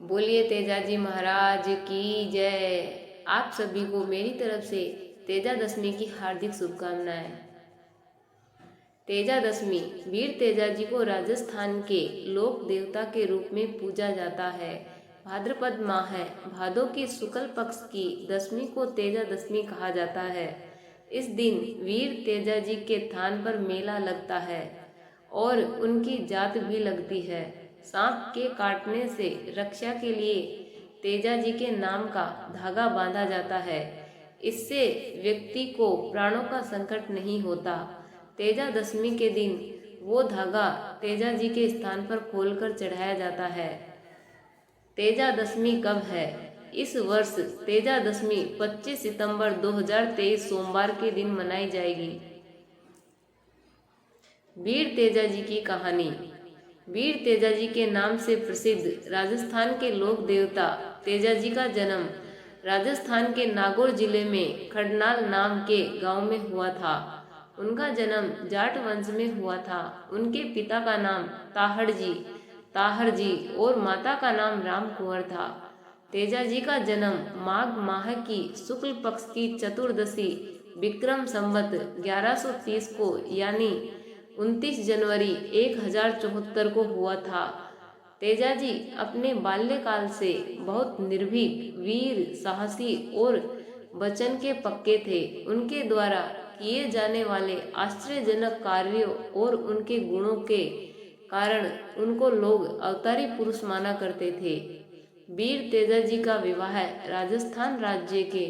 बोलिए तेजाजी महाराज की जय। आप सभी को मेरी तरफ से तेजा दशमी की हार्दिक शुभकामनाएं। तेजा दशमी वीर तेजाजी को राजस्थान के लोक देवता के रूप में पूजा जाता है। भाद्रपद माह है, भादों की शुक्ल पक्ष की दशमी को तेजा दशमी कहा जाता है। इस दिन वीर तेजाजी के थान पर मेला लगता है और उनकी जात भी लगती है। सांप के काटने से रक्षा के लिए तेजाजी के नाम का धागा बांधा जाता है। इससे व्यक्ति को प्राणों का संकट नहीं होता। तेजा दशमी के दिन वो धागा तेजाजी के स्थान पर खोलकर चढ़ाया जाता है। तेजा दशमी कब है? इस वर्ष तेजा दशमी 25 सितंबर 2023 सोमवार के दिन मनाई जाएगी। वीर तेजाजी की कहानी। वीर तेजाजी के नाम से प्रसिद्ध राजस्थान के लोक देवता तेजाजी का जन्म राजस्थान के नागौर जिले में खडनाल नाम के गांव में हुआ था। उनका जन्म जाट वंश में हुआ था। उनके पिता का नाम ताहर जी और माता का नाम राम कुंवर था। तेजाजी का जन्म माघ माह की शुक्ल पक्ष की चतुर्दशी विक्रम संवत 1130 को यानी 29 जनवरी 1074 को हुआ था। तेजाजी अपने बाल्यकाल से बहुत निर्भीक, वीर, साहसी और वचन के पक्के थे। उनके द्वारा किए जाने वाले आश्चर्यजनक कार्यों और उनके गुणों के कारण उनको लोग अवतारी पुरुष माना करते थे। वीर तेजाजी का विवाह राजस्थान राज्य के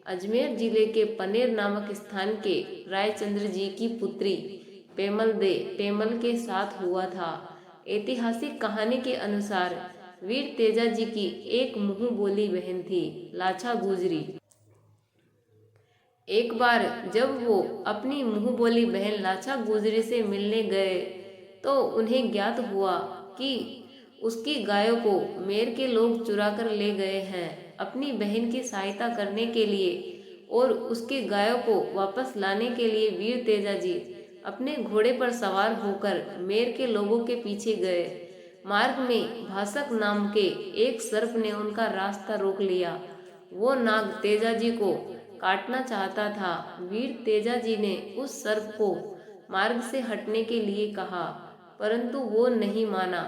अजमेर जिले के पनेर नामक स्थान के रायचंद्र जी की पुत्री पेमल के साथ हुआ था। ऐतिहासिक कहानी के अनुसार वीर तेजाजी की एक मुंह बोली बहन थी, लाछा गुजरी। एक बार जब वो अपनी मुंह बोली बहन लाछा गुजरी से मिलने गए तो उन्हें ज्ञात हुआ कि उसकी गायों को मेर के लोग चुरा कर ले गए हैं। अपनी बहन की सहायता करने के लिए और उसकी गायों को वापस लाने के लिए वीर तेजाजी अपने घोड़े पर सवार होकर मेर के लोगों के पीछे गए। मार्ग में भासक नाम के एक सर्प ने उनका रास्ता रोक लिया। वो नाग तेजाजी को काटना चाहता था। वीर तेजाजी ने उस सर्प को मार्ग से हटने के लिए कहा, परंतु वो नहीं माना।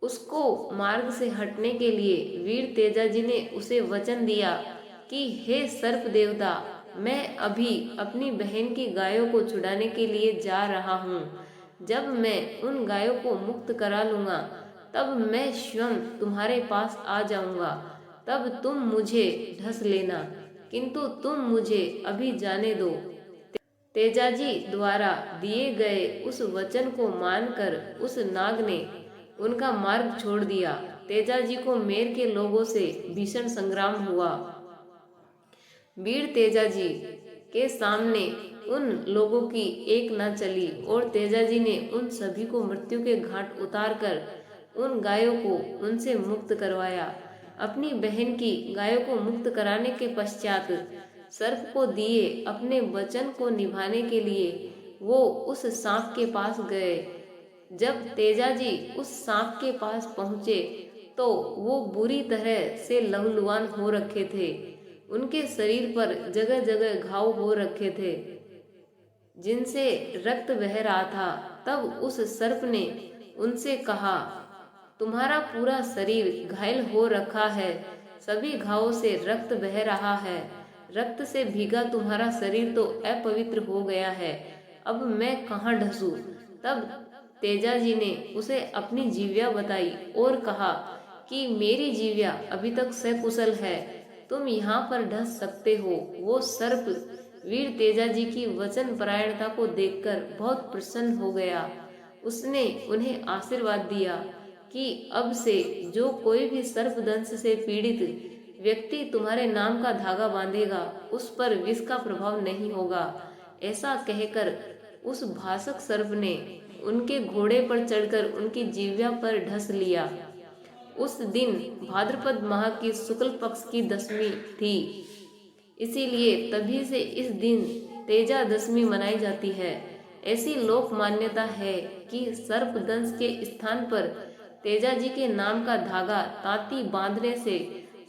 उसको मार्ग से हटने के लिए वीर तेजाजी ने उसे वचन दिया कि हे सर्प देवता, मैं अभी अपनी बहन की गायों को छुड़ाने के लिए जा रहा हूँ। जब मैं उन गायों को मुक्त करा लूंगा तब मैं स्वयं तुम्हारे पास आ जाऊंगा। तब तुम मुझे ढस लेना, किंतु तुम मुझे अभी जाने दो। तेजाजी द्वारा दिए गए उस वचन को मानकर उस नाग ने उनका मार्ग छोड़ दिया। तेजाजी को मेर के लोगों से भीषण संग्राम हुआ। वीर तेजाजी के सामने उन लोगों की एक न चली और तेजाजी ने उन सभी को मृत्यु के घाट उतारकर उन गायों को उनसे मुक्त करवाया। अपनी बहन की गायों को मुक्त कराने के पश्चात सर्प को दिए अपने वचन को निभाने के लिए वो उस सांप के पास गए। जब तेजाजी उस सांप के पास पहुंचे तो वो बुरी तरह से लहूलुहान हो रखे थे। उनके शरीर पर जगह जगह घाव हो रखे थे जिनसे रक्त बह रहा था। तब उस सर्प ने उनसे कहा, तुम्हारा पूरा शरीर घायल हो रखा है, सभी घावों से रक्त बह रहा है, रक्त से भीगा तुम्हारा शरीर तो अपवित्र हो गया है, अब मैं कहाँ ढसूं? तब तेजाजी ने उसे अपनी जीव्या बताई और कहा कि मेरी जीव्या अभी तक सकुशल है, तुम यहाँ पर ढस सकते हो। वो सर्प वीर तेजाजी की वचन परायणता को देखकर बहुत प्रसन्न हो गया। उसने उन्हें आशीर्वाद दिया कि अब से जो कोई भी सर्पदंश से पीड़ित व्यक्ति तुम्हारे नाम का धागा बांधेगा उस पर विष का प्रभाव नहीं होगा। ऐसा कहकर उस भासक सर्प ने उनके घोड़े पर चढ़कर उनकी जीव्या पर ढस लिया। उस दिन भाद्रपद माह की शुक्ल पक्ष की दशमी थी, इसीलिए तभी से इस दिन तेजा दशमी मनाई जाती है। ऐसी लोक मान्यता है कि सर्पदंश के स्थान पर तेजाजी के नाम का धागा तांती बांधने से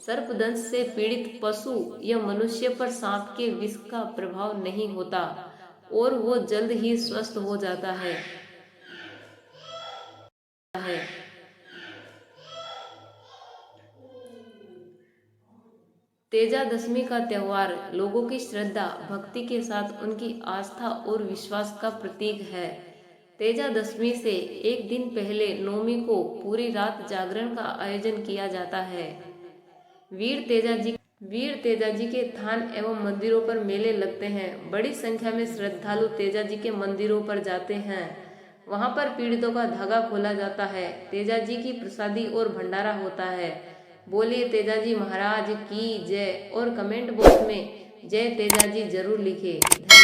सर्पदंश से पीड़ित पशु या मनुष्य पर सांप के विष का प्रभाव नहीं होता और वो जल्द ही स्वस्थ हो जाता है। तेजादशमी का त्योहार लोगों की श्रद्धा भक्ति के साथ उनकी आस्था और विश्वास का प्रतीक है। तेजादशमी से एक दिन पहले नवमी को पूरी रात जागरण का आयोजन किया जाता है। वीर तेजाजी के थान एवं मंदिरों पर मेले लगते हैं। बड़ी संख्या में श्रद्धालु तेजाजी के मंदिरों पर जाते हैं। वहां पर पीड़ितों का धागा खोला जाता है। तेजाजी की प्रसादी और भंडारा होता है। बोलिए तेजाजी महाराज की जय और कमेंट बॉक्स में जय तेजाजी जरूर लिखें।